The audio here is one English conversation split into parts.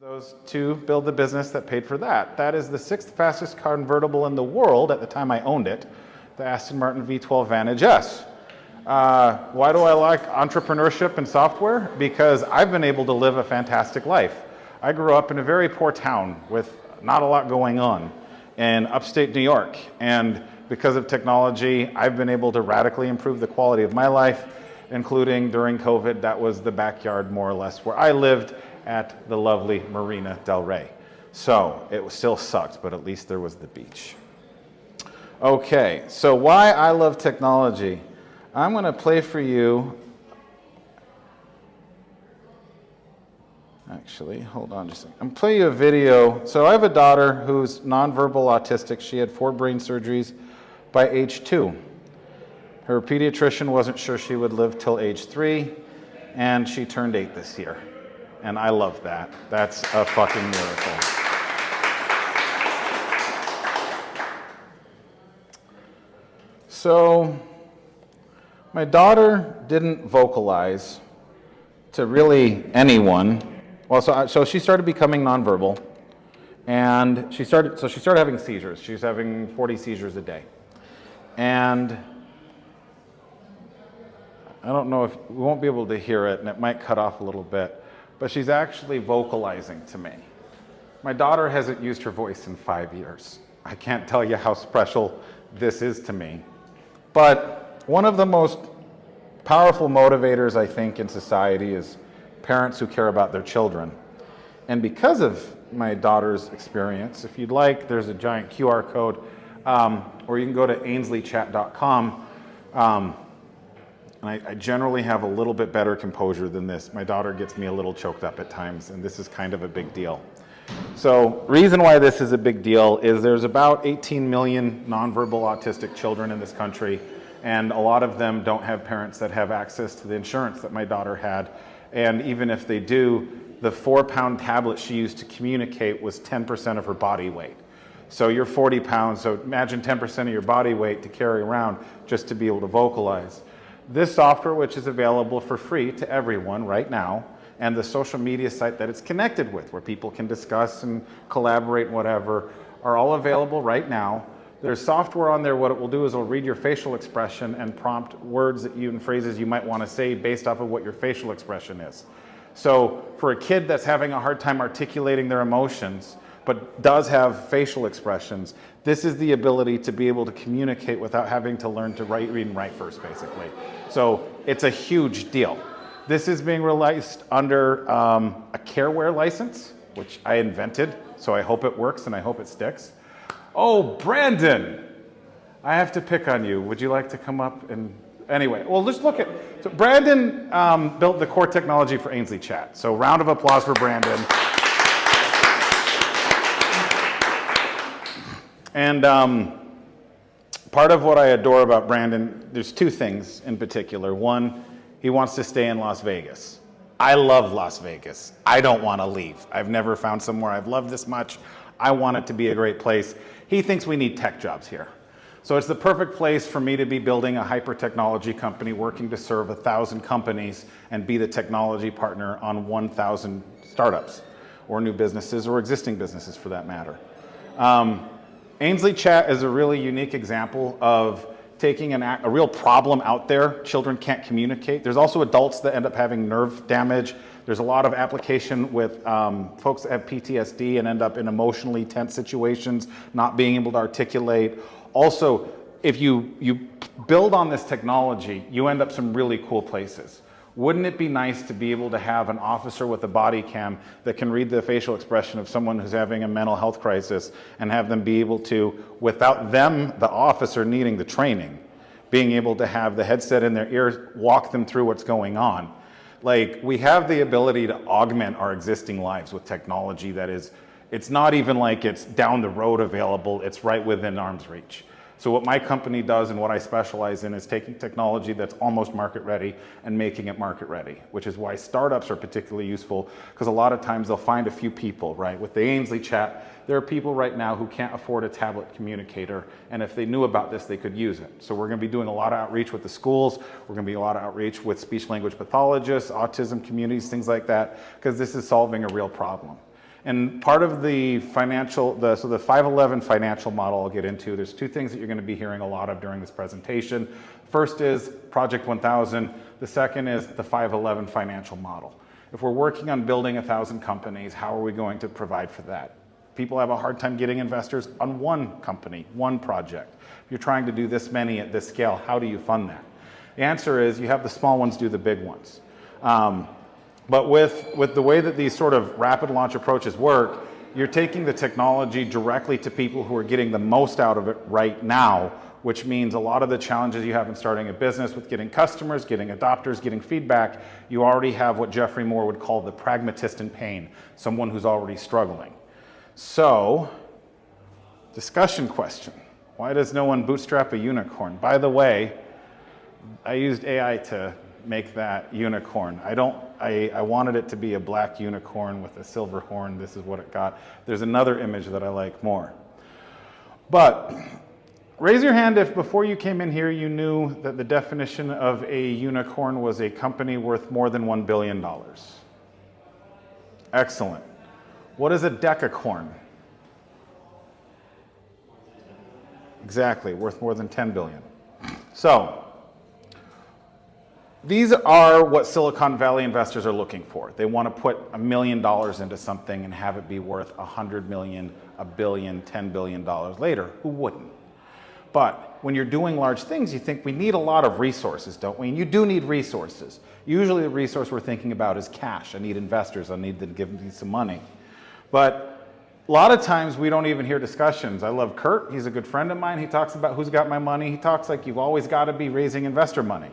those to build the business that paid for that. That is the 6th fastest convertible in the world at the time I owned it, the Aston Martin V12 Vantage S. Why do I like entrepreneurship and software? Because I've been able to live a fantastic life. I grew up in a very poor town with not a lot going on in upstate New York, and because of technology, I've been able to radically improve the quality of my life, including during COVID. That was the backyard, more or less, where I lived at the lovely Marina Del Rey. So it still sucked, but at least there was the beach. Okay, so why I love technology. I'm going to play for you. Actually, hold on just a second. I'm playing you a video. So I have a daughter who's nonverbal autistic. She had 4 brain surgeries by age 2. Her pediatrician wasn't sure she would live till age 3, and she turned 8 this year. And I love that. That's a fucking miracle. So my daughter didn't vocalize to really anyone. Well, so she started becoming nonverbal, and she started having seizures. She's having 40 seizures a day. And I don't know if we won't be able to hear it, and it might cut off a little bit, but she's actually vocalizing to me. My daughter hasn't used her voice in 5 years. I can't tell you how special this is to me. But one of the most powerful motivators, I think, in society is parents who care about their children. And because of my daughter's experience, if you'd like, there's a giant QR code, or you can go to ainsleychat.com. And I generally have a little bit better composure than this. My daughter gets me a little choked up at times, and this is kind of a big deal. So, reason why this is a big deal is there's about 18 million nonverbal autistic children in this country, and a lot of them don't have parents that have access to the insurance that my daughter had. And even if they do, the 4-pound tablet she used to communicate was 10% of her body weight. So you're 40 pounds, so imagine 10% of your body weight to carry around just to be able to vocalize. This software, which is available for free to everyone right now, and the social media site that it's connected with, where people can discuss and collaborate and whatever, are all available right now. There's software on there. What it will do is it'll read your facial expression and prompt words that you and phrases you might want to say based off of what your facial expression is. So for a kid that's having a hard time articulating their emotions, but does have facial expressions, this is the ability to be able to communicate without having to learn to read and write first, basically. So it's a huge deal. This is being released under a Careware license, which I invented, so I hope it works and I hope it sticks. Oh, Brandon, I have to pick on you. Would you like to come up and, anyway, well, just look at, so Brandon built the core technology for Ainsley Chat. So round of applause for Brandon. And part of what I adore about Brandon, there's 2 things in particular. One, he wants to stay in Las Vegas. I love Las Vegas. I don't want to leave. I've never found somewhere I've loved this much. I want it to be a great place. He thinks we need tech jobs here. So it's the perfect place for me to be building a hyper technology company working to serve 1,000 companies and be the technology partner on 1,000 startups or new businesses or existing businesses for that matter. Ainsley Chat is a really unique example of taking a real problem out there. Children can't communicate. There's also adults that end up having nerve damage. There's a lot of application with folks that have PTSD and end up in emotionally tense situations, not being able to articulate. Also, if you build on this technology, you end up some really cool places. Wouldn't it be nice to be able to have an officer with a body cam that can read the facial expression of someone who's having a mental health crisis and have them be able to, without them, the officer needing the training, being able to have the headset in their ears, walk them through what's going on. Like, we have the ability to augment our existing lives with technology that is, it's not even like it's down the road available, it's right within arm's reach. So what my company does and what I specialize in is taking technology that's almost market ready and making it market ready, which is why startups are particularly useful, because a lot of times they'll find a few people, right? With the Ainsley Chat, there are people right now who can't afford a tablet communicator, and if they knew about this, they could use it. So we're gonna be doing a lot of outreach with the schools, we're gonna be a lot of outreach with speech language pathologists, autism communities, things like that, because this is solving a real problem. And part of the so the 511 financial model I'll get into, there's two things that you're going to be hearing a lot of during this presentation. First is Project 1000. The second is the 511 financial model. If we're working on building 1,000 companies, how are we going to provide for that? People have a hard time getting investors on one company, one project. If you're trying to do this many at this scale, how do you fund that? The answer is you have the small ones do the big ones. But with the way that these sort of rapid launch approaches work, you're taking the technology directly to people who are getting the most out of it right now, which means a lot of the challenges you have in starting a business with getting customers, getting adopters, getting feedback, you already have what Jeffrey Moore would call the pragmatist in pain, someone who's already struggling. So, discussion question. Why does no one bootstrap a unicorn? By the way, I used AI to make that unicorn. I wanted it to be a black unicorn with a silver horn. This is what it got. There's another image that I like more. But raise your hand if before you came in here you knew that the definition of a unicorn was a company worth more than $1 billion. Excellent. What is a decacorn? Exactly, worth more than 10 billion. So, these are what Silicon Valley investors are looking for. They want to put $1 million into something and have it be worth 100 million, a billion, $10 billion later. Who wouldn't? But when you're doing large things, you think we need a lot of resources, don't we? And you do need resources. Usually the resource we're thinking about is cash. I need investors. I need to give me some money. But a lot of times we don't even hear discussions. I love Kurt. He's a good friend of mine. He talks about who's got my money. He talks like you've always got to be raising investor money.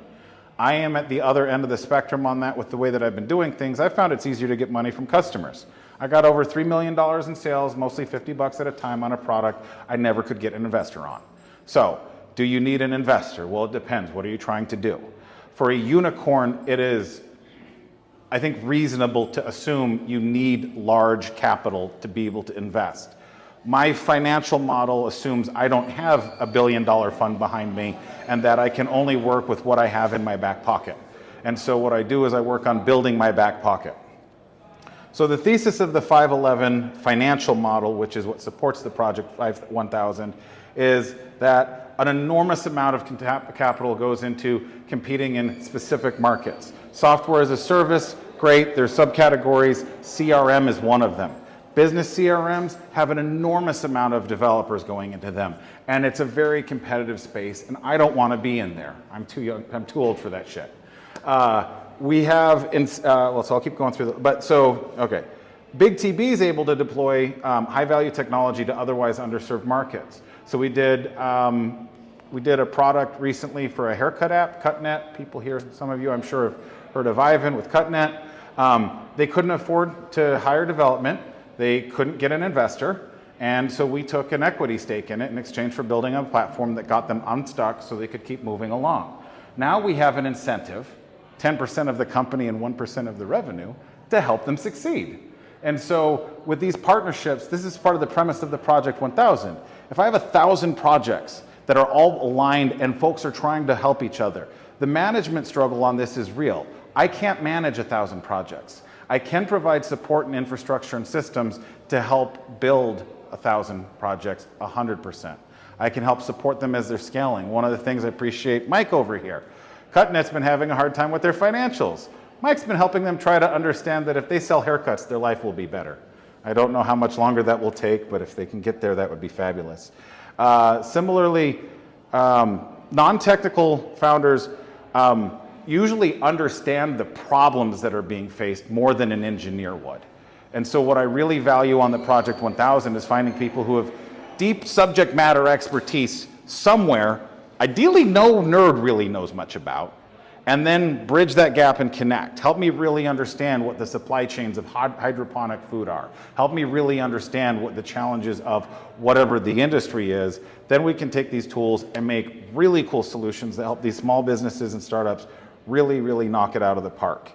I am at the other end of the spectrum on that with the way that I've been doing things. I found it's easier to get money from customers. I got over $3 million in sales, mostly 50 bucks at a time on a product I never could get an investor on. So, do you need an investor? Well, it depends. What are you trying to do? For a unicorn, it is, I think, reasonable to assume you need large capital to be able to invest. My financial model assumes I don't have $1 billion fund behind me and that I can only work with what I have in my back pocket. And so what I do is I work on building my back pocket. So the thesis of the 511 financial model, which is what supports the Project 1000, is that an enormous amount of capital goes into competing in specific markets. Software as a service, great, there's subcategories. CRM is one of them. Business CRMs have an enormous amount of developers going into them, and it's a very competitive space, and I don't want to be in there. I'm too young, I'm too old for that shit. We have, well, so I'll keep going through, okay. BigTB is able to deploy high-value technology to otherwise underserved markets. So we did a product recently for a haircut app, CutNet. People here, some of you I'm sure have heard of Ivan with CutNet. They couldn't afford to hire development. They couldn't get an investor. And so we took an equity stake in it in exchange for building a platform that got them unstuck so they could keep moving along. Now we have an incentive, 10% of the company and 1% of the revenue, to help them succeed. And so with these partnerships, this is part of the premise of the Project 1000. If I have 1,000 projects that are all aligned and folks are trying to help each other, the management struggle on this is real. I can't manage 1,000 projects. I can provide support and infrastructure and systems to help build 1,000 projects 100%. I can help support them as they're scaling. One of the things I appreciate Mike over here. CutNet's been having a hard time with their financials. Mike's been helping them try to understand that if they sell haircuts, their life will be better. I don't know how much longer that will take, but if they can get there, that would be fabulous. Similarly, non-technical founders usually understand the problems that are being faced more than an engineer would. And so what I really value on the Project 1000 is finding people who have deep subject matter expertise somewhere, ideally no nerd really knows much about, and then bridge that gap and connect. Help me really understand what the supply chains of hydroponic food are. Help me really understand what the challenges of whatever the industry is. Then we can take these tools and make really cool solutions that help these small businesses and startups really, really knock it out of the park.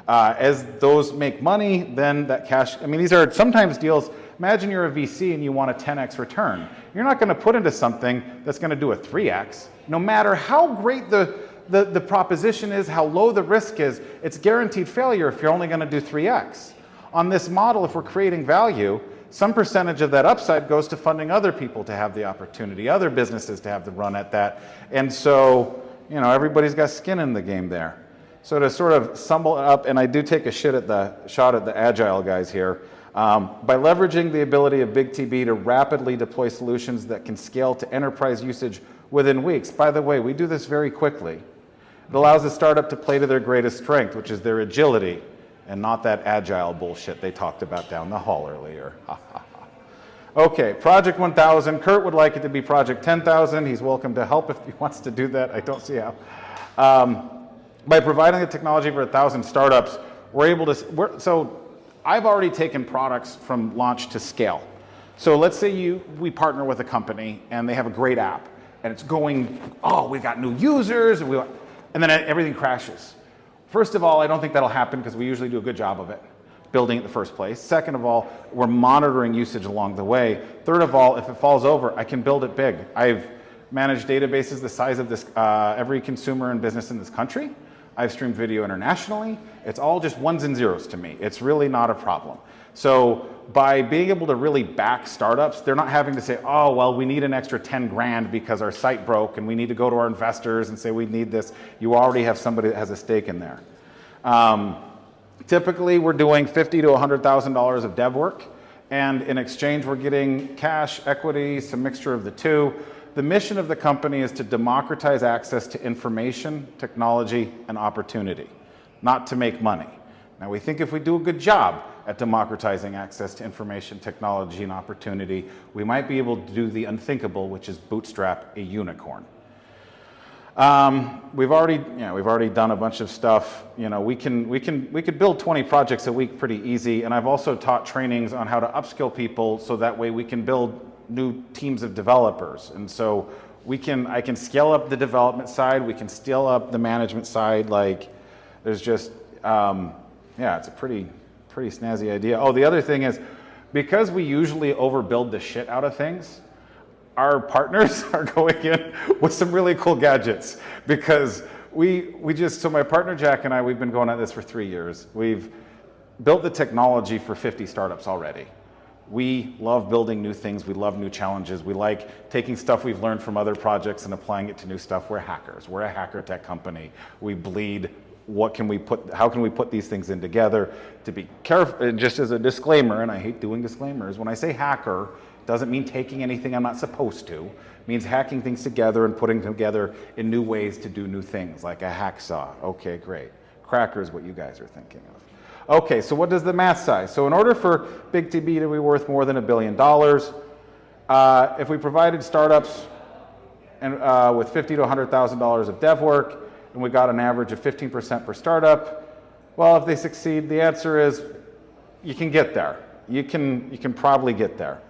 As those make money, then that cash, I mean, these are sometimes deals, imagine you're a VC and you want a 10x return. You're not gonna put into something that's gonna do a 3x. No matter how great the proposition is, how low the risk is, it's guaranteed failure if you're only gonna do 3x. on this model, if we're creating value, some percentage of that upside goes to funding other people to have the opportunity, other businesses to have the run at that. And so, you know, everybody's got skin in the game there. So to sort of sum it up, and I do take a shot at the agile guys here, by leveraging the ability of BigTB to rapidly deploy solutions that can scale to enterprise usage within weeks. By the way, we do this very quickly. It allows the startup to play to their greatest strength, which is their agility, and not that agile bullshit they talked about down the hall earlier. Okay, Project 1000. Kurt would like it to be Project 10,000. He's welcome to help if he wants to do that. I don't see how. By providing the technology for 1,000 startups, we're able to, so I've already taken products from launch to scale. So let's say we partner with a company and they have a great app and it's going, oh, we got new users, and then everything crashes. First of all, I don't think that'll happen because we usually do a good job of it, building it in the first place. Second of all, we're monitoring usage along the way. Third of all, if it falls over, I can build it big. I've managed databases the size of this, every consumer and business in this country. I've streamed video internationally. It's all just ones and zeros to me. It's really not a problem. So by being able to really back startups, they're not having to say, oh, well, we need an extra 10 grand because our site broke and we need to go to our investors and say we need this. You already have somebody that has a stake in there. Typically, we're doing $50,000 to $100,000 of dev work. And in exchange, we're getting cash, equity, some mixture of the two. The mission of the company is to democratize access to information, technology, and opportunity, not to make money. Now, we think if we do a good job at democratizing access to information, technology, and opportunity, we might be able to do the unthinkable, which is bootstrap a unicorn. We've already done a bunch of stuff. You know, we could build 20 projects a week pretty easy, and I've also taught trainings on how to upskill people so that way we can build new teams of developers. And so I can scale up the development side, we can scale up the management side. Like, there's just, it's a pretty snazzy idea. Oh, the other thing is, because we usually overbuild the shit out of things, our partners are going in with some really cool gadgets, because so my partner Jack and I, we've been going at this for 3 years. We've built the technology for 50 startups already. We love building new things. We love new challenges. We like taking stuff we've learned from other projects and applying it to new stuff. We're hackers. We're a hacker tech company. We bleed. How can we put these things in together? To be careful, and just as a disclaimer, and I hate doing disclaimers, when I say hacker, it doesn't mean taking anything I'm not supposed to. It means hacking things together and putting them together in new ways to do new things, like a hacksaw. Okay, great. Cracker is what you guys are thinking of. Okay, so what does the math say? So in order for BigTB to be worth more than $1 billion, if we provided startups with $50,000 to $100,000 of dev work, and we got an average of 15% per startup, well, if they succeed, the answer is you can get there. You can probably get there.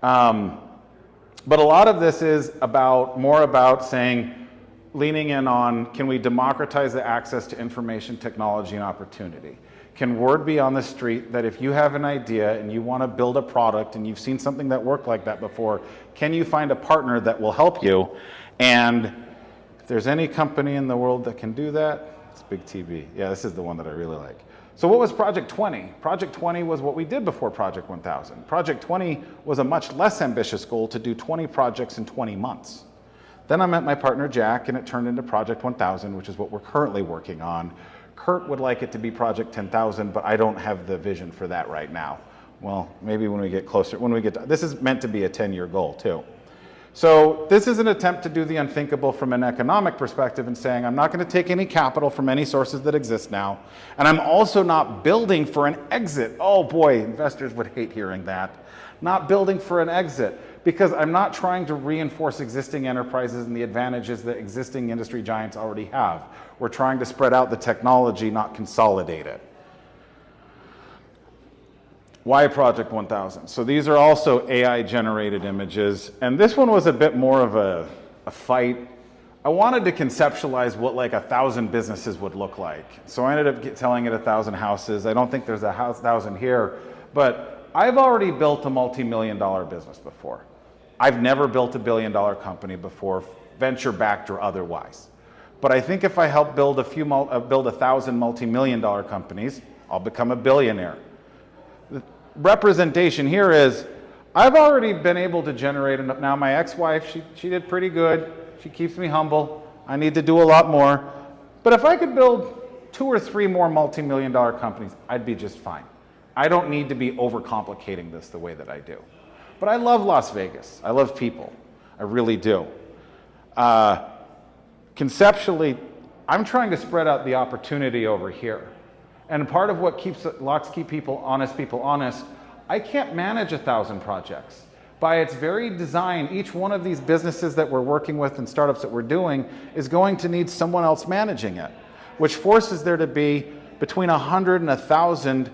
But a lot of this is more about saying, leaning in on, can we democratize the access to information, technology, and opportunity? Can word be on the street that if you have an idea and you want to build a product and you've seen something that worked like that before, can you find a partner that will help you? And if there's any company in the world that can do that, it's BigTB. Yeah, this is the one that I really like. So what was Project 20? Project 20 was what we did before Project 1000. Project 20 was a much less ambitious goal to do 20 projects in 20 months. Then I met my partner Jack, and it turned into Project 1000, which is what we're currently working on. Kurt would like it to be Project 10,000, but I don't have the vision for that right now. Well, maybe when we get closer, this is meant to be a 10-year goal too. So this is an attempt to do the unthinkable from an economic perspective and saying, I'm not going to take any capital from any sources that exist now, and I'm also not building for an exit. Oh boy, investors would hate hearing that. Not building for an exit, because I'm not trying to reinforce existing enterprises and the advantages that existing industry giants already have. We're trying to spread out the technology, not consolidate it. Why Project 1000? So these are also AI-generated images, and this one was a bit more of a fight. I wanted to conceptualize what like 1,000 businesses would look like. So I ended up telling it 1,000 houses. I don't think there's 1,000 here, but I've already built a multi-million-dollar business before. I've never built a billion-dollar company before, venture-backed or otherwise. But I think if I help build 1,000 multi-million-dollar companies, I'll become a billionaire. representation here is, I've already been able to generate enough. Now my ex-wife, she did pretty good. She keeps me humble. I need to do a lot more. But if I could build 2 or 3 more multi-million-dollar companies, I'd be just fine. I don't need to be overcomplicating this the way that I do. But I love Las Vegas. I love people. I really do. Conceptually, I'm trying to spread out the opportunity over here. And part of what keeps people honest, I can't manage 1,000 projects. By its very design, each one of these businesses that we're working with and startups that we're doing is going to need someone else managing it, which forces there to be between 100 and 1,000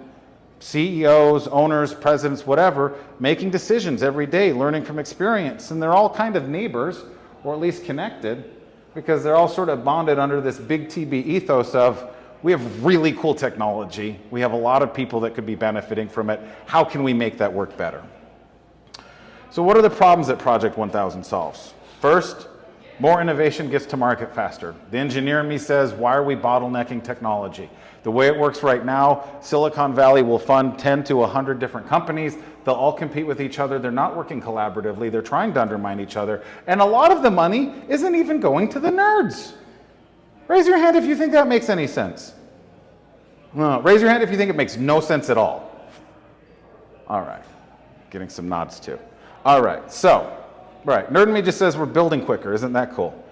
CEOs, owners, presidents, whatever, making decisions every day, learning from experience. And they're all kind of neighbors, or at least connected, because they're all sort of bonded under this BigTB ethos of, we have really cool technology, we have a lot of people that could be benefiting from it, how can we make that work better? So what are the problems that Project 1000 solves? First, more innovation gets to market faster. The engineer in me says, why are we bottlenecking technology? The way it works right now, Silicon Valley will fund 10 to 100 different companies. They'll all compete with each other. They're not working collaboratively. They're trying to undermine each other. And a lot of the money isn't even going to the nerds. Raise your hand if you think that makes any sense. No, raise your hand if you think it makes no sense at all. All right, getting some nods too. All right, so, Nerd in Me just says we're building quicker. Isn't that cool?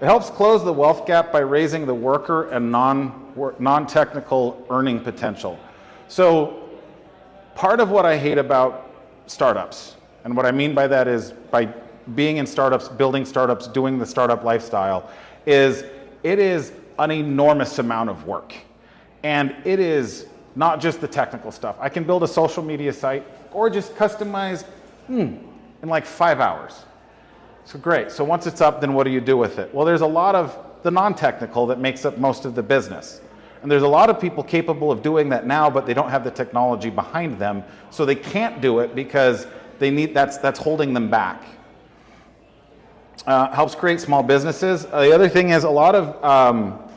It helps close the wealth gap by raising the worker and non-technical earning potential. So part of what I hate about startups, and what I mean by that is by being in startups, building startups, doing the startup lifestyle, is it is an enormous amount of work. And it is not just the technical stuff. I can build a social media site or just customize in like 5 hours. So great, so once it's up, then what do you do with it? Well, there's a lot of the non-technical that makes up most of the business. And there's a lot of people capable of doing that now, but they don't have the technology behind them, so they can't do it because they need, that's holding them back. Helps create small businesses. The other thing is a lot of,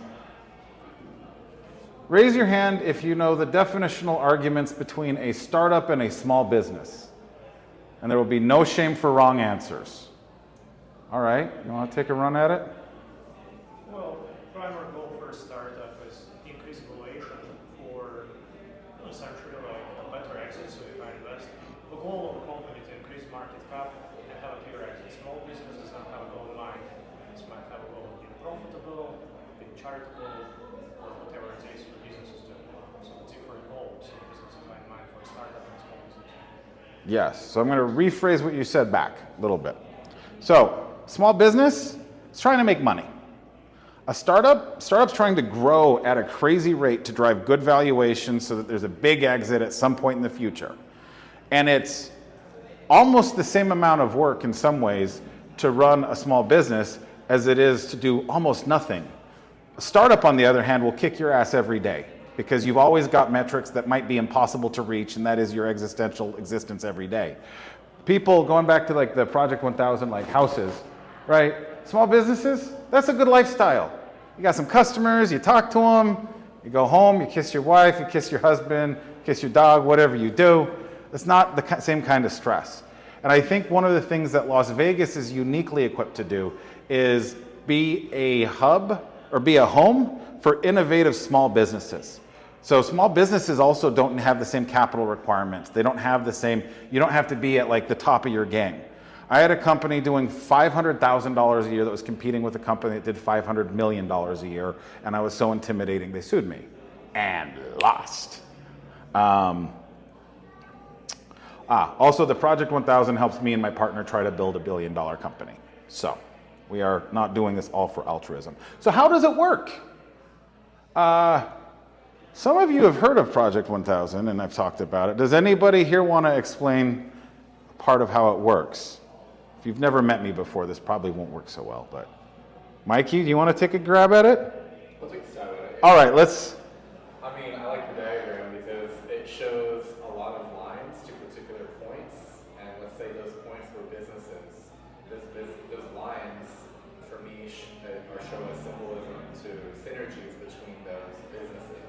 raise your hand if you know the definitional arguments between a startup and a small business. And there will be no shame for wrong answers. All right, you want to take a run at it? Well, primary goal for a startup is increase valuation for essentially like a better exit, so if I invest. The goal of the company to increase market cap and have a clear exit. Small business does not have a goal in mind. It might have a goal of being profitable, being charitable, or whatever it takes for businesses to do. So different goals and businesses have in mind for a startup and small business. Yes, so I'm going to rephrase what you said back a little bit. So, small business is trying to make money. A startup's trying to grow at a crazy rate to drive good valuation so that there's a big exit at some point in the future. And it's almost the same amount of work in some ways to run a small business as it is to do almost nothing. A startup, on the other hand, will kick your ass every day because you've always got metrics that might be impossible to reach, and that is your existential existence every day. People, going back to like the Project 1000 like houses, right? Small businesses, that's a good lifestyle. You got some customers, you talk to them, you go home, you kiss your wife, you kiss your husband, kiss your dog, whatever you do. It's not the same kind of stress. And I think one of the things that Las Vegas is uniquely equipped to do is be a hub or be a home for innovative small businesses. So small businesses also don't have the same capital requirements. They don't have the same, you don't have to be at like the top of your game. I had a company doing $500,000 a year that was competing with a company that did $500 million a year, and I was so intimidating, they sued me and lost. Also, the Project 1000 helps me and my partner try to build $1 billion company. So we are not doing this all for altruism. So how does it work? Some of you have heard of Project 1000, and I've talked about it. Does anybody here want to explain part of how it works? If you've never met me before, this probably won't work so well, but Mikey, do you want to take a grab at it? I'll take a stab at it. All right, let's. I mean, I like the diagram because it shows a lot of lines to particular points, and let's say those points were businesses. Those lines, for me, show a symbolism to synergies between those businesses.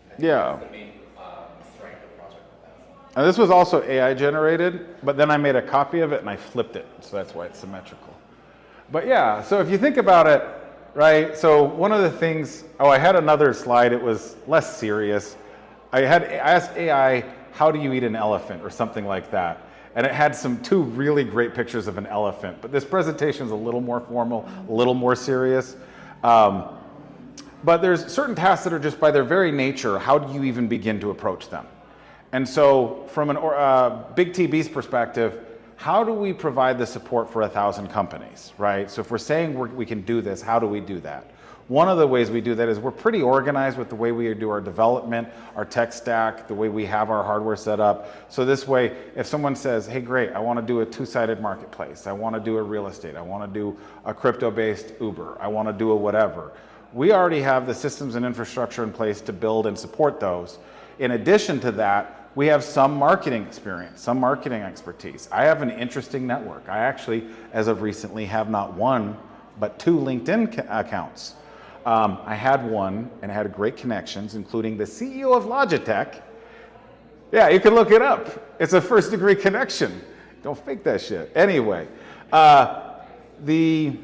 I think Yeah. that's the main strength of Project And this was also AI generated, but then I made a copy of it and I flipped it, so that's why it's symmetrical. But yeah, so if you think about it, right, so one of the things, I had another slide, it was less serious. I asked AI, how do you eat an elephant, or something like that. And it had two really great pictures of an elephant, but this presentation is a little more formal, a little more serious. But there's certain tasks that are just by their very nature, how do you even begin to approach them? And so from BigTB's perspective, how do we provide the support for 1,000 companies, right? So if we're saying we can do this, how do we do that? One of the ways we do that is we're pretty organized with the way we do our development, our tech stack, the way we have our hardware set up. So this way, if someone says, hey, great, I want to do a two-sided marketplace, I want to do a real estate, I want to do a crypto-based Uber, I want to do a whatever, we already have the systems and infrastructure in place to build and support those. In addition to that, we have some marketing experience, some marketing expertise. I have an interesting network. I actually, as of recently, have not one, but 2 LinkedIn accounts. I had one and had great connections, including the CEO of Logitech. Yeah, you can look it up. It's a first-degree connection. Don't fake that shit. Anyway, the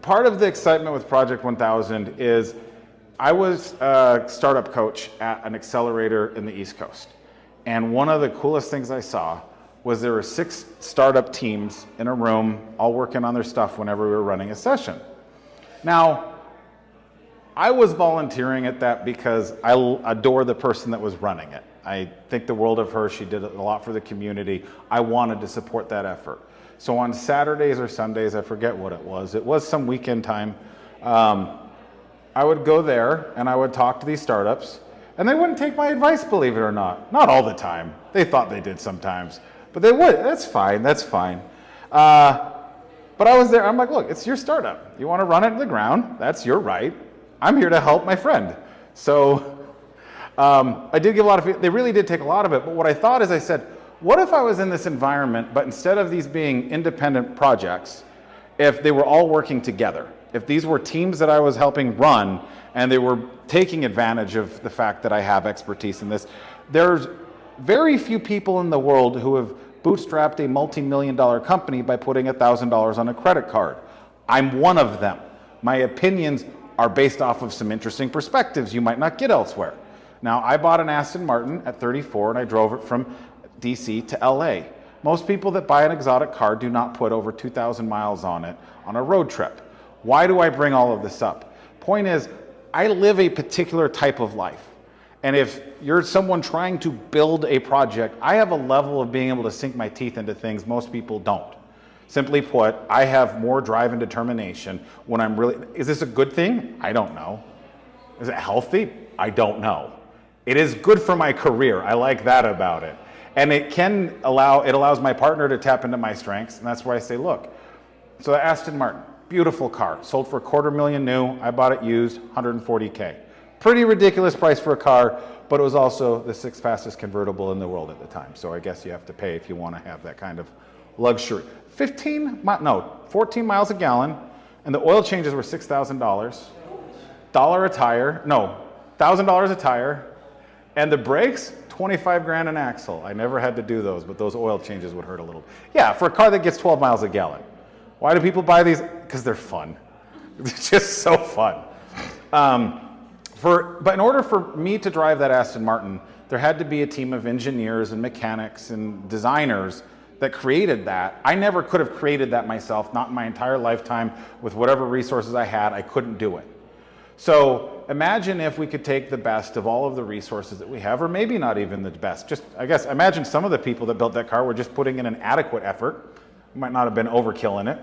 part of the excitement with Project 1000 is I was a startup coach at an accelerator in the East Coast. And one of the coolest things I saw was there were 6 startup teams in a room all working on their stuff whenever we were running a session. Now, I was volunteering at that because I adore the person that was running it. I think the world of her. She did a lot for the community. I wanted to support that effort. So on Saturdays or Sundays, I forget what it was some weekend time, I would go there and I would talk to these startups, and they wouldn't take my advice, believe it or not. Not all the time. They thought they did sometimes, but they would. That's fine, that's fine. But I was there, I'm like, look, it's your startup. You want to run it to the ground, that's your right. I'm here to help my friend. So I did give a lot of, they really did take a lot of it, but what I thought is I said, what if I was in this environment, but instead of these being independent projects, if they were all working together? If these were teams that I was helping run and they were taking advantage of the fact that I have expertise in this, there's very few people in the world who have bootstrapped a multi-million-dollar company by putting $1,000 on a credit card. I'm one of them. My opinions are based off of some interesting perspectives you might not get elsewhere. Now, I bought an Aston Martin at 34 and I drove it from DC to LA. Most people that buy an exotic car do not put over 2,000 miles on it on a road trip. Why do I bring all of this up? Point is, I live a particular type of life. And if you're someone trying to build a project, I have a level of being able to sink my teeth into things most people don't. Simply put, I have more drive and determination when I'm really, is this a good thing? I don't know. Is it healthy? I don't know. It is good for my career. I like that about it. And it allows my partner to tap into my strengths. And that's why I say, look, so the Aston Martin, beautiful car, sold for $250,000 new. I bought it used, $140K. Pretty ridiculous price for a car, but it was also the 6th fastest convertible in the world at the time. So I guess you have to pay if you want to have that kind of luxury. 14 miles a gallon, and the oil changes were $6,000. $1,000 a tire, $1,000 a tire, and the brakes, 25 grand an axle. I never had to do those, but those oil changes would hurt a little. Yeah, for a car that gets 12 miles a gallon. Why do people buy these? Because they're fun. They're just so fun. But in order for me to drive that Aston Martin, there had to be a team of engineers and mechanics and designers that created that. I never could have created that myself, not in my entire lifetime. With whatever resources I had, I couldn't do it. So imagine if we could take the best of all of the resources that we have, or maybe not even the best. Just, I guess, imagine some of the people that built that car were just putting in an adequate effort. Might not have been overkill in it.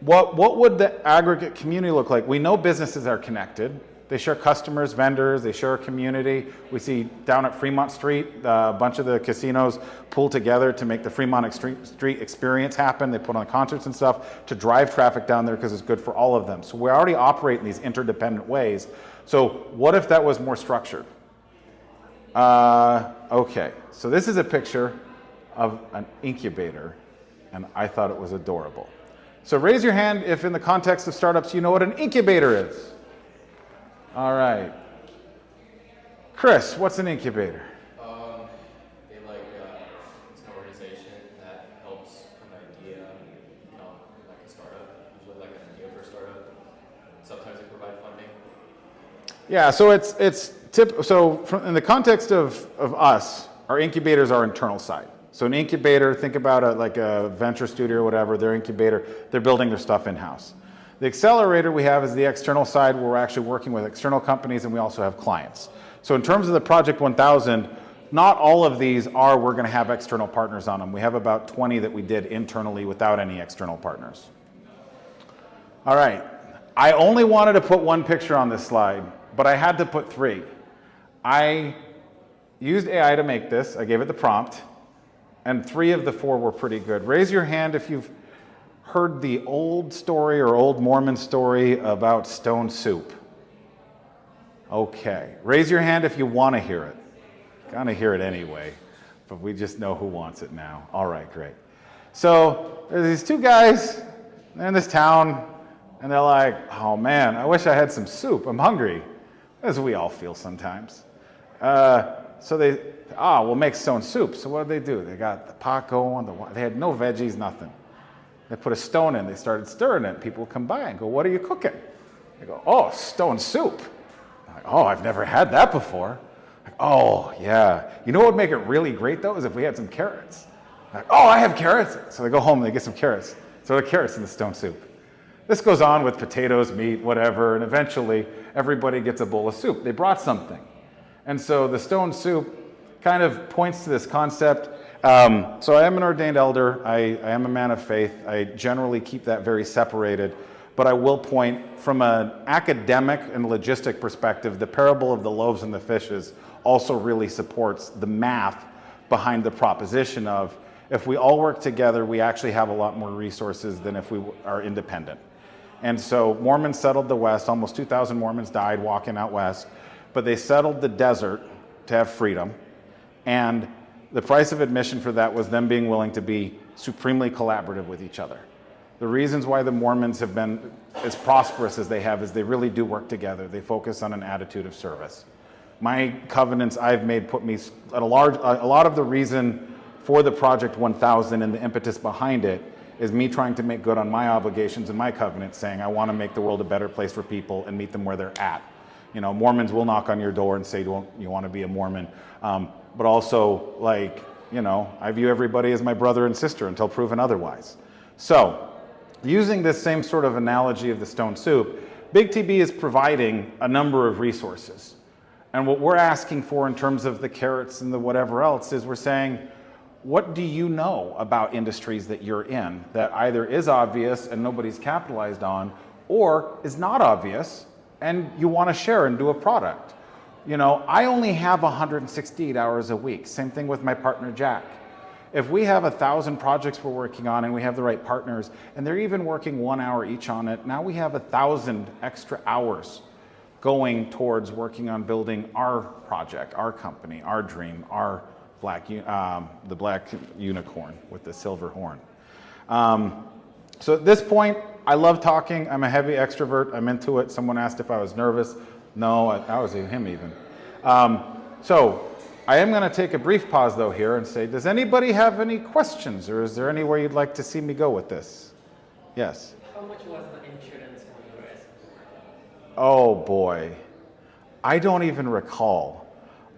What would the aggregate community look like? We know businesses are connected. They share customers, vendors, they share a community. We see down at Fremont Street, a bunch of the casinos pull together to make the Fremont Street experience happen. They put on concerts and stuff to drive traffic down there because it's good for all of them. So we already operate in these interdependent ways. So what if that was more structured? Okay, so this is a picture of an incubator, and I thought it was adorable. So raise your hand if in the context of startups you know what an incubator is. All right. Chris, what's an incubator? Yeah, so in the context of us, our incubators are internal side. So an incubator, think about like a venture studio or whatever, their incubator, they're building their stuff in-house. The accelerator we have is the external side where we're actually working with external companies and we also have clients. So in terms of the Project 1000, not all of these we're going to have external partners on them. We have about 20 that we did internally without any external partners. All right, I only wanted to put one picture on this slide, but I had to put 3. I used AI to make this, I gave it the prompt, and 3 of the 4 were pretty good. Raise your hand if you've heard the old story or old Mormon story about stone soup. Okay, raise your hand if you want to hear it. Gonna hear it anyway, but we just know who wants it now. All right, great. So there's these 2 guys, they're in this town, and they're like, oh man, I wish I had some soup, I'm hungry, as we all feel sometimes. So we'll make stone soup. So what do? They got the pot going, they had no veggies, nothing. They put a stone in, they started stirring it. People come by and go, what are you cooking? They go, oh, stone soup. I'm like, oh, I've never had that before. Like, oh, yeah. You know what would make it really great, though, is if we had some carrots. Like, oh, I have carrots. So they go home and they get some carrots. So there are carrots in the stone soup. This goes on with potatoes, meat, whatever, and eventually everybody gets a bowl of soup. They brought something. And so the stone soup kind of points to this concept. So I am an ordained elder. I am a man of faith. I generally keep that very separated. But I will point from an academic and logistic perspective, the parable of the loaves and the fishes also really supports the math behind the proposition of if we all work together, we actually have a lot more resources than if we are independent. And so Mormons settled the West. Almost 2,000 Mormons died walking out west. But they settled the desert to have freedom. And the price of admission for that was them being willing to be supremely collaborative with each other. The reasons why the Mormons have been as prosperous as they have is they really do work together. They focus on an attitude of service. My covenants I've made put me at a lot of the reason for the Project 1000 and the impetus behind it is me trying to make good on my obligations and my covenants, saying I want to make the world a better place for people and meet them where they're at. You know, Mormons will knock on your door and say, you want to be a Mormon? But also, like, you know, I view everybody as my brother and sister until proven otherwise. So, using this same sort of analogy of the stone soup, BigTB is providing a number of resources. And what we're asking for in terms of the carrots and the whatever else is we're saying, what do you know about industries that you're in that either is obvious and nobody's capitalized on, or is not obvious and you want to share and do a product? You know, I only have 168 hours a week. Same thing with my partner, Jack. If we have 1,000 projects we're working on and we have the right partners, and they're even working 1 hour each on it, now we have 1,000 extra hours going towards working on building our project, our company, our dream, our the black unicorn with the silver horn. So at this point, I love talking. I'm a heavy extrovert. I'm into it. Someone asked if I was nervous. No, I was him even. So I am going to take a brief pause though here and say, does anybody have any questions, or is there anywhere you'd like to see me go with this? Yes. How much was the insurance on your S? Oh boy, I don't even recall.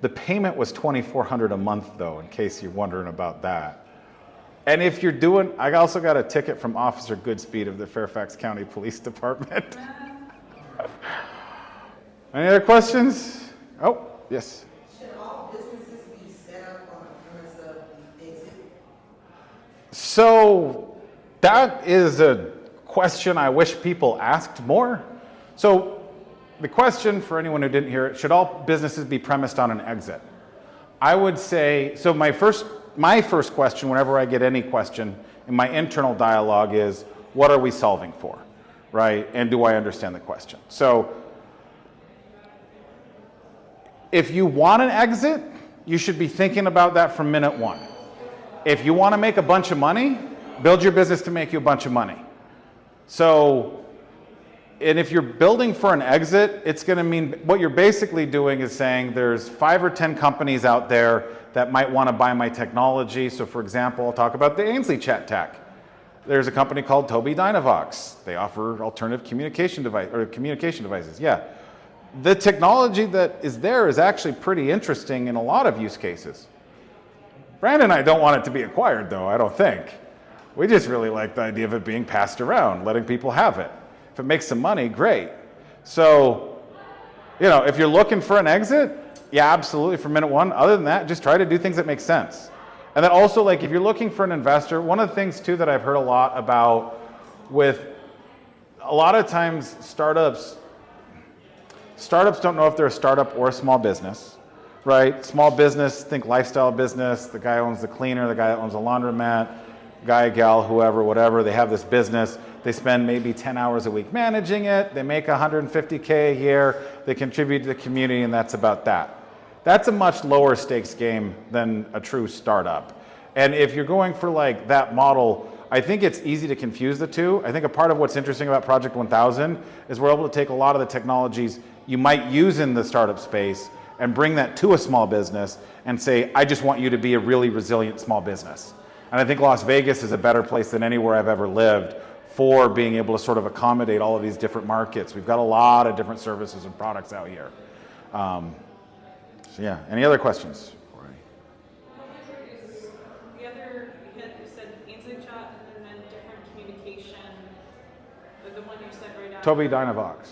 The payment was $2,400 a month though, in case you're wondering about that. And if you're doing, I also got a ticket from Officer Goodspeed of the Fairfax County Police Department. Any other questions? Oh, yes. Should all businesses be set up on the premise of the exit? So that is a question I wish people asked more. So the question, for anyone who didn't hear it, should all businesses be premised on an exit? I would say, so my first question, whenever I get any question in my internal dialogue is, what are we solving for, right? And do I understand the question? So if you want an exit, you should be thinking about that from minute one. If you want to make a bunch of money, build your business to make you a bunch of money. So, and if you're building for an exit, it's going to mean what you're basically doing is saying there's 5 or 10 companies out there that might want to buy my technology. So for example, I'll talk about the Ainsley Chat Tech. There's a company called Tobii Dynavox. They offer alternative communication devices. Yeah. the technology that is there is actually pretty interesting in a lot of use cases. Brandon and I don't want it to be acquired though, I don't think. We just really like the idea of it being passed around, letting people have it. If it makes some money, great. So, you know, if you're looking for an exit, yeah, absolutely for minute one. Other than that, just try to do things that make sense. And then also, like, if you're looking for an investor, one of the things too that I've heard a lot about with a lot of times startups don't know if they're a startup or a small business, right? Small business, think lifestyle business, the guy owns the cleaner, the guy that owns a laundromat, guy, gal, whoever, whatever, they have this business, they spend maybe 10 hours a week managing it, they make $150K a year, they contribute to the community, and that's about that. That's a much lower stakes game than a true startup. And if you're going for like that model, I think it's easy to confuse the two. I think a part of what's interesting about Project 1000 is we're able to take a lot of the technologies you might use in the startup space and bring that to a small business and say, I just want you to be a really resilient small business. And I think Las Vegas is a better place than anywhere I've ever lived for being able to sort of accommodate all of these different markets. We've got a lot of different services and products out here. So yeah, any other questions? The other, you said answering chat and then different communication. The one you said right after. Tobii Dynavox.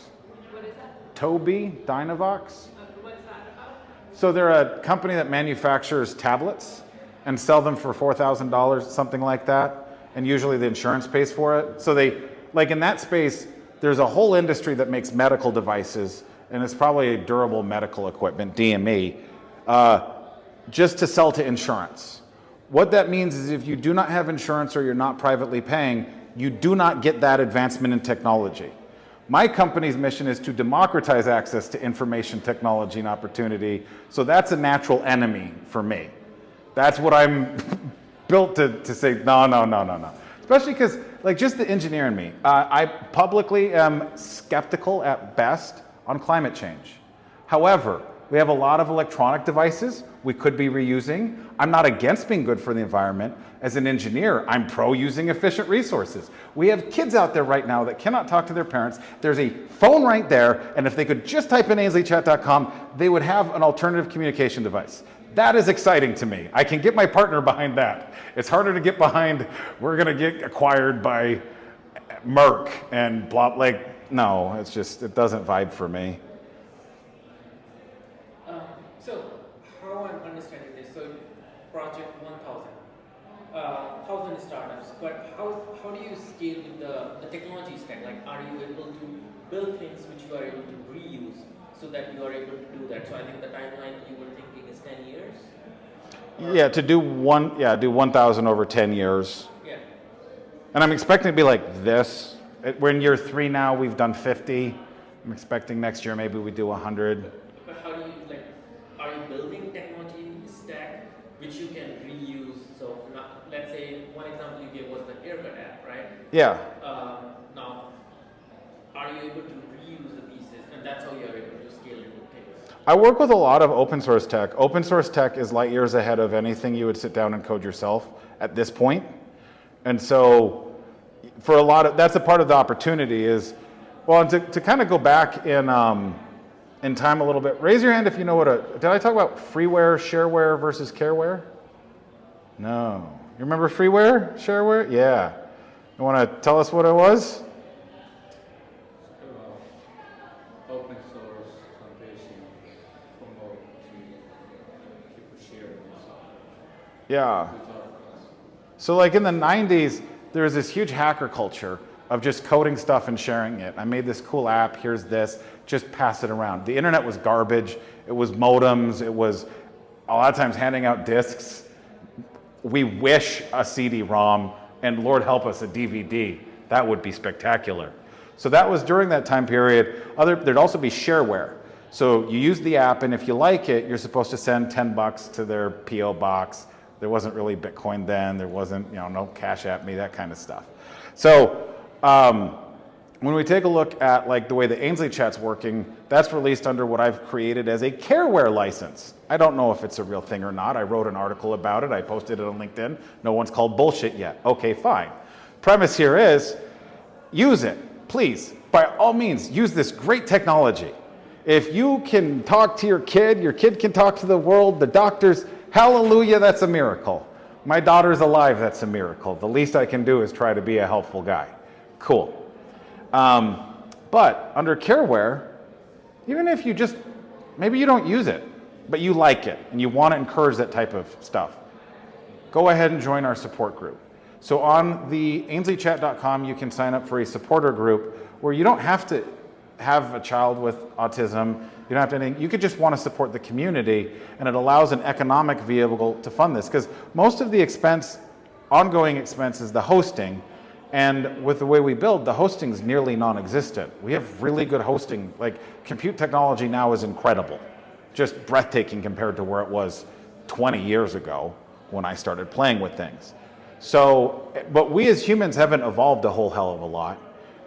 What is that? Tobii Dynavox. What's that about? So they're a company that manufactures tablets and sell them for $4,000, something like that. And usually the insurance pays for it. So they, like in that space, there's a whole industry that makes medical devices, and it's probably durable medical equipment, DME, just to sell to insurance. What that means is if you do not have insurance or you're not privately paying, you do not get that advancement in technology. My company's mission is to democratize access to information technology and opportunity, so that's a natural enemy for me. That's what I'm built to say, no. Especially because, like, just the engineer in me. I publicly am skeptical at best on climate change. However, we have a lot of electronic devices we could be reusing. I'm not against being good for the environment. As an engineer, I'm pro using efficient resources. We have kids out there right now that cannot talk to their parents. There's a phone right there, and if they could just type in ainsleychat.com, they would have an alternative communication device. That is exciting to me. I can get my partner behind that. It's harder to get behind, we're gonna get acquired by Merck and blah, like, no, it's just, it doesn't vibe for me. So, how I'm understanding this, so Project 1000, 1,000 startups, but how do you scale with the technology stack? Like, are you able to build things which you are able to reuse so that you are able to do that? So I think the timeline you were thinking is 10 years? Yeah, to do 1,000 over 10 years. Yeah. And I'm expecting to be like this. We're in year 3 now, we've done 50. I'm expecting next year maybe we do 100. But how do you, like, are you building technology stack which you can reuse? So let's say one example you gave was the haircut app, right? Yeah. Now, are you able to reuse the pieces, and that's how you are able to scale into things? I work with a lot of open source tech. Open source tech is light years ahead of anything you would sit down and code yourself at this point. And so for a lot of, that's a part of the opportunity is, well, to kind of go back in time a little bit, raise your hand if you know what did I talk about freeware, shareware versus careware? No. You remember freeware, shareware? Yeah. You want to tell us what it was? Open source foundation promote to people sharing stuff. Yeah. So like in the 90s, there was this huge hacker culture of just coding stuff and sharing it. I made this cool app, here's this, just pass it around. The internet was garbage, it was modems, it was a lot of times handing out discs. We wish a CD-ROM, and Lord help us, a DVD. That would be spectacular. So that was during that time period. There'd also be shareware. So you use the app, and if you like it, you're supposed to send $10 to their PO box. There wasn't really Bitcoin then. There wasn't, no Cash App Me, that kind of stuff. So when we take a look at like the way the Ainsley Chat's working, that's released under what I've created as a careware license. I don't know if it's a real thing or not. I wrote an article about it. I posted it on LinkedIn. No one's called bullshit yet. Okay, fine. Premise here is use it, please. By all means, use this great technology. If you can talk to your kid can talk to the world, the doctors, hallelujah, that's a miracle. My daughter's alive, that's a miracle. The least I can do is try to be a helpful guy. Cool. But under careware, even if you just, maybe you don't use it, but you like it and you want to encourage that type of stuff, go ahead and join our support group. So on the ainsleychat.com, you can sign up for a supporter group where you don't have to have a child with autism, you don't have to anything, you could just want to support the community, and it allows an economic vehicle to fund this, because most of the expense, ongoing expense, is the hosting, and with the way we build, the hosting is nearly non-existent. We have really good hosting, like compute technology now is incredible, just breathtaking compared to where it was 20 years ago when I started playing with things. So, but we as humans haven't evolved a whole hell of a lot.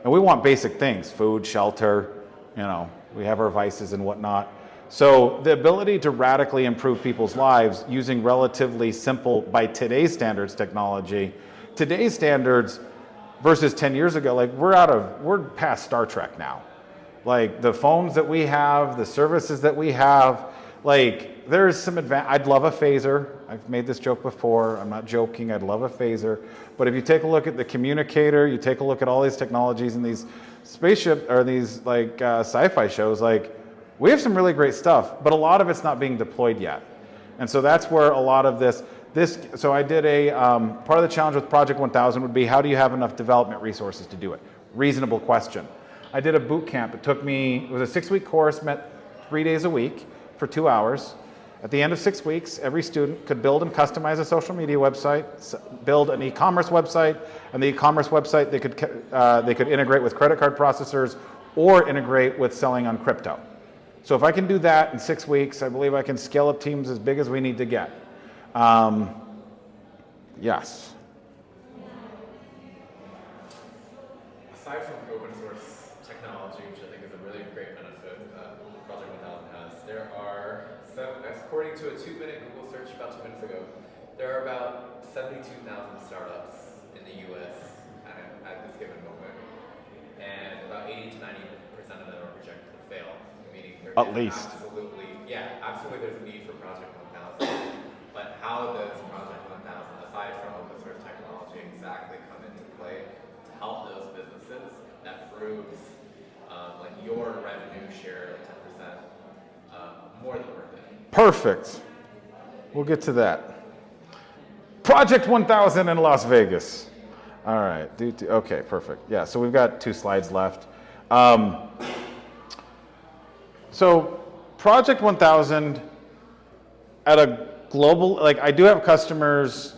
And we want basic things, food, shelter, you know, we have our vices and whatnot. So the ability to radically improve people's lives using relatively simple, by today's standards, technology, today's standards versus 10 years ago, like we're past Star Trek now. Like the phones that we have, the services that we have, like there's some I'd love a phaser. I've made this joke before, I'm not joking, I'd love a phaser. But if you take a look at the communicator, you take a look at all these technologies and these spaceship, or these like sci-fi shows, like we have some really great stuff, but a lot of it's not being deployed yet. And so that's where a lot of this, so I did a, part of the challenge with Project 1000 would be, how do you have enough development resources to do it? Reasonable question. I did a boot camp. It was a 6-week course, met 3 days a week for 2 hours. At the end of 6 weeks, every student could build and customize a social media website, build an e-commerce website, and the e-commerce website they could integrate with credit card processors or integrate with selling on crypto. So if I can do that in 6 weeks, I believe I can scale up teams as big as we need to get. Yes. Aside from open source technology, which I think is a really great benefit that Project 1000 has, there are, according to a 2-minute Google search about 2 minutes ago, there are about 72,000 startups in the US at this given moment. And about 80 to 90% of them are projected to fail, meaning there At is least. absolutely there's a need for Project 1000. But how does Project 1000, aside from open source technology, exactly come into play to help those businesses that proves like your revenue share, like 10%, more than worth it? Perfect. We'll get to that. Project 1000 in Las Vegas. All right. Okay, perfect. Yeah, so we've got 2 slides left. So Project 1000 at a global, like I do have customers.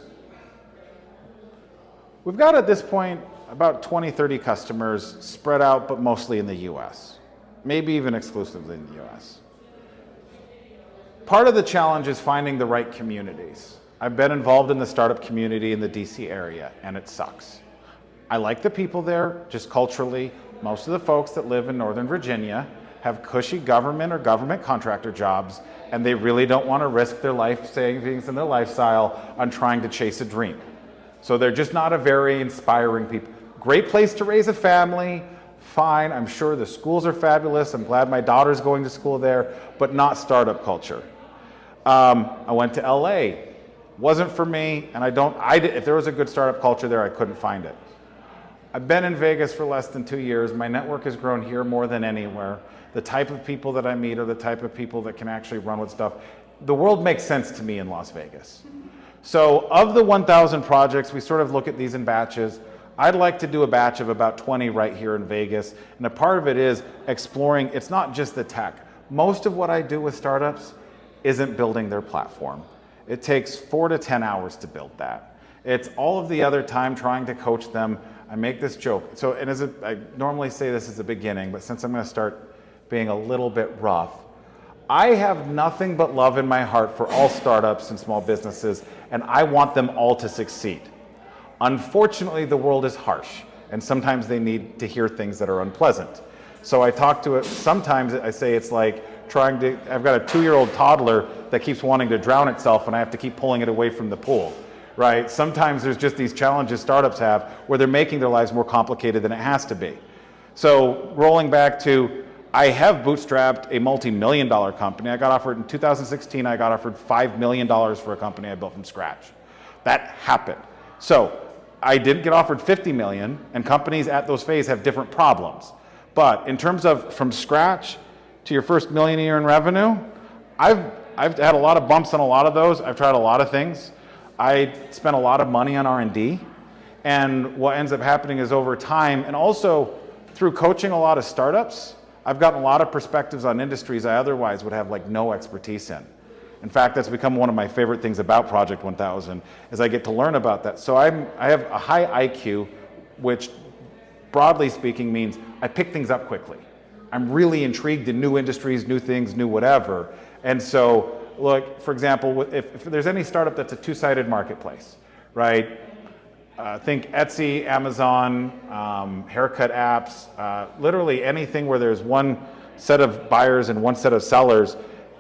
We've got at this point about 20, 30 customers spread out, but mostly in the US, maybe even exclusively in the US. Part of the challenge is finding the right communities. I've been involved in the startup community in the DC area, and it sucks. I like the people there, just culturally. Most of the folks that live in Northern Virginia have cushy government or government contractor jobs, and they really don't want to risk their life savings and their lifestyle on trying to chase a dream. So they're just not a very inspiring people. Great place to raise a family, fine. I'm sure the schools are fabulous. I'm glad my daughter's going to school there, but not startup culture. I went to LA. Wasn't for me, and if there was a good startup culture there, I couldn't find it. I've been in Vegas for less than 2 years. My network has grown here more than anywhere. The type of people that I meet are the type of people that can actually run with stuff. The world makes sense to me in Las Vegas. So of the 1,000 projects, we sort of look at these in batches. I'd like to do a batch of about 20 right here in Vegas. And a part of it is exploring, it's not just the tech. Most of what I do with startups isn't building their platform. It takes 4 to 10 hours to build that. It's all of the other time trying to coach them. I make this joke. So, and I normally say this as the beginning, but since I'm going to start being a little bit rough, I have nothing but love in my heart for all startups and small businesses, and I want them all to succeed. Unfortunately, the world is harsh, and sometimes they need to hear things that are unpleasant. So I talk to it, sometimes I say it's like I've got a 2-year-old toddler that keeps wanting to drown itself, and I have to keep pulling it away from the pool, right? Sometimes there's just these challenges startups have where they're making their lives more complicated than it has to be. So rolling back to I have bootstrapped a multi-million-dollar company. I got offered in 2016, I got offered $5 million for a company I built from scratch. That happened. So I didn't get offered 50 million, and companies at those phases have different problems. But in terms of from scratch to your first million a year in revenue, I've had a lot of bumps on a lot of those. I've tried a lot of things. I spent a lot of money on R&D, and what ends up happening is over time, and also through coaching a lot of startups, I've gotten a lot of perspectives on industries I otherwise would have like no expertise in. In fact, that's become one of my favorite things about Project 1000 is I get to learn about that. So I have a high IQ, which broadly speaking means I pick things up quickly. I'm really intrigued in new industries, new things, new whatever. And so, look, for example, if there's any startup that's a two-sided marketplace, right? Think Etsy, Amazon, haircut apps, literally anything where there's one set of buyers and one set of sellers.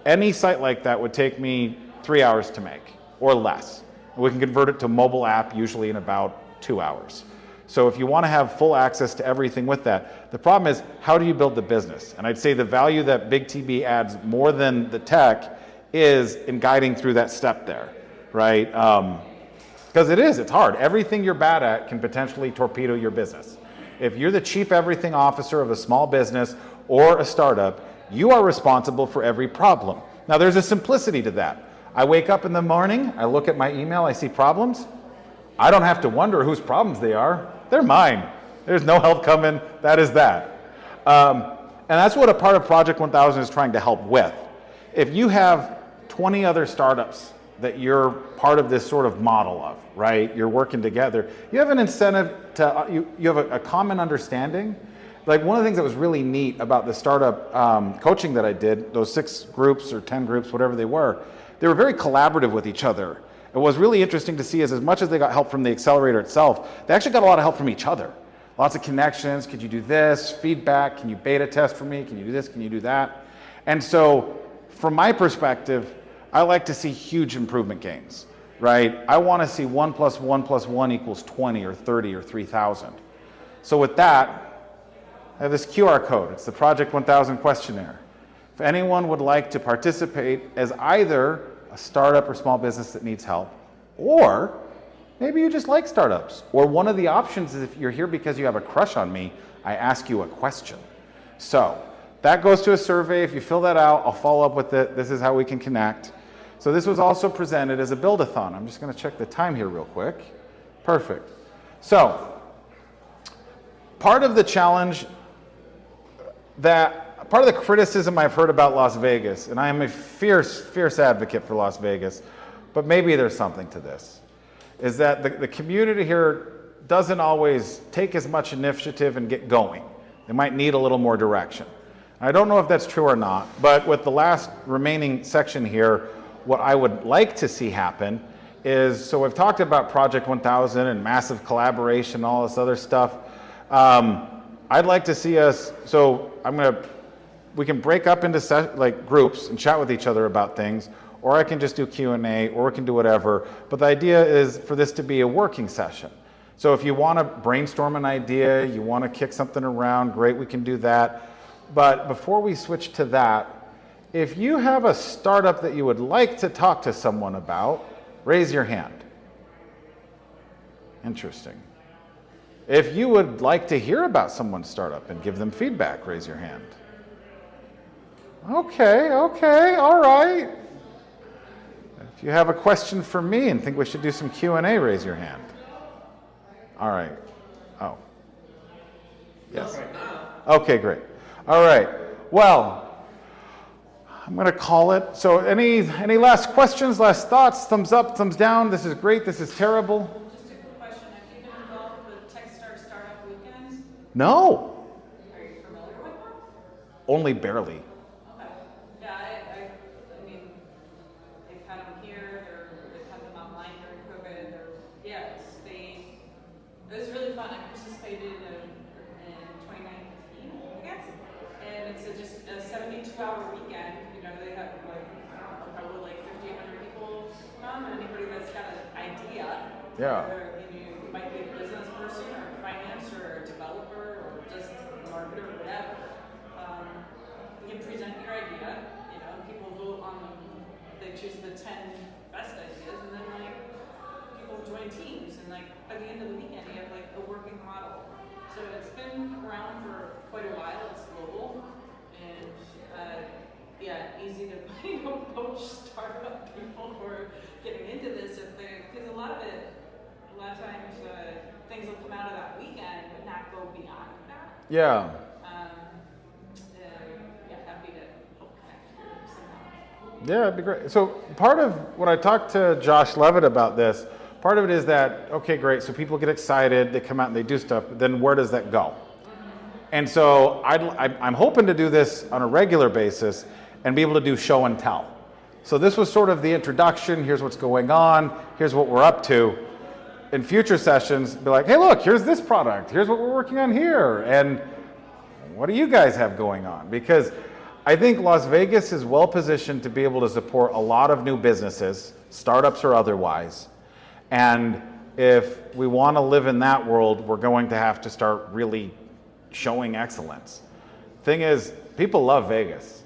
Any site like that would take me 3 hours to make or less. We can convert it to a mobile app usually in about 2 hours. So if you want to have full access to everything with that, the problem is how do you build the business? And I'd say the value that BigTB adds more than the tech is in guiding through that step there, right? Because it's hard. Everything you're bad at can potentially torpedo your business. If you're the chief everything officer of a small business or a startup, you are responsible for every problem. Now there's a simplicity to that. I wake up in the morning, I look at my email, I see problems. I don't have to wonder whose problems they are. They're mine. There's no help coming, that is that. And that's what a part of Project 1000 is trying to help with. If you have 20 other startups that you're part of this sort of model of, right? You're working together. You have an incentive to, you have a common understanding. Like one of the things that was really neat about the startup coaching that I did, those 6 groups or 10 groups, whatever they were very collaborative with each other. It was really interesting to see is as much as they got help from the accelerator itself, they actually got a lot of help from each other. Lots of connections, could you do this, feedback, can you beta test for me, can you do this, can you do that? And so from my perspective, I like to see huge improvement gains, right? I want to see 1 + 1 + 1 = 20 or 30 or 3,000. So with that, I have this QR code. It's the Project 1000 questionnaire. If anyone would like to participate as either a startup or small business that needs help, or maybe you just like startups, or one of the options is if you're here because you have a crush on me, I ask you a question. So that goes to a survey. If you fill that out, I'll follow up with it. This is how we can connect. So this was also presented as a build-a-thon. I'm just going to check the time here real quick. Perfect. So part of the challenge part of the criticism I've heard about Las Vegas, and I am a fierce advocate for Las Vegas, but maybe there's something to this, is that the community here doesn't always take as much initiative and get going. They might need a little more direction. I don't know if that's true or not, but with the last remaining section here, what I would like to see happen is, so we've talked about Project 1000 and massive collaboration and all this other stuff. I'd like to see us, so we can break up into like groups and chat with each other about things, or I can just do Q&A, or we can do whatever. But the idea is for this to be a working session. So if you want to brainstorm an idea, you want to kick something around, great, we can do that. But before we switch to that, if you have a startup that you would like to talk to someone about, raise your hand. Interesting. If you would like to hear about someone's startup and give them feedback, raise your hand. Okay, all right. If you have a question for me and think we should do some Q&A, raise your hand. All right. Oh. Yes. Okay, great. All right. Well, I'm going to call it. So any last questions, last thoughts, thumbs up, thumbs down? This is great, this is terrible. Just a quick question. Have you been involved with Techstars Startup Weekends? No. Are you familiar with them? Only barely. Okay. Yeah, I mean, they've had them here, they've had them online during COVID. It was really fun. I participated in 2019, I guess. And it's just a 72-hour weekend. You know, they have probably like 50, 100 people come, and anybody that's got an idea. Yeah. Whether, you might be a business person or finance or a developer or just a marketer or whatever. 10 best ideas, and then like people join teams, and like by the end of the weekend, you have like a working model. So it's been around for quite a while. It's global, and yeah, easy to poach startup people who are getting into this if they, because a lot of times things will come out of that weekend but not go beyond that. Yeah. Yeah, happy to help connect here somehow. Yeah, it'd be great. So part of when I talked to Josh Levitt about this, part of it is that, okay, great, so people get excited, they come out and they do stuff, but then where does that go? And so I'm hoping to do this on a regular basis and be able to do show and tell. So this was sort of the introduction, here's what's going on, here's what we're up to. In future sessions, be like, hey look, here's this product, here's what we're working on here, and what do you guys have going on? Because I think Las Vegas is well positioned to be able to support a lot of new businesses, startups or otherwise. And if we want to live in that world, we're going to have to start really showing excellence. Thing is, people love Vegas.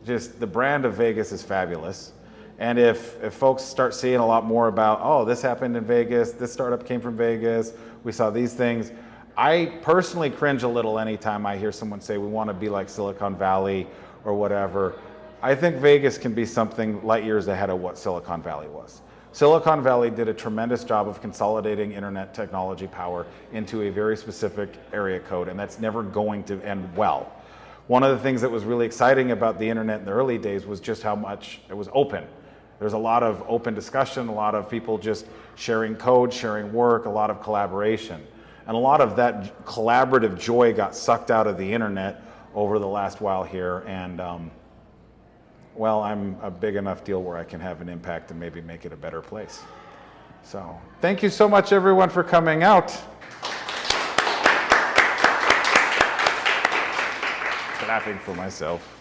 Just the brand of Vegas is fabulous. And if folks start seeing a lot more about, oh, this happened in Vegas, this startup came from Vegas, we saw these things. I personally cringe a little anytime I hear someone say we want to be like Silicon Valley or whatever. I think Vegas can be something light years ahead of what Silicon Valley was. Silicon Valley did a tremendous job of consolidating internet technology power into a very specific area code, and that's never going to end well. One of the things that was really exciting about the internet in the early days was just how much it was open. There's a lot of open discussion, a lot of people just sharing code, sharing work, a lot of collaboration. And a lot of that collaborative joy got sucked out of the internet over the last while here. And well, I'm a big enough deal where I can have an impact and maybe make it a better place. So thank you so much, everyone, for coming out. Clapping for myself.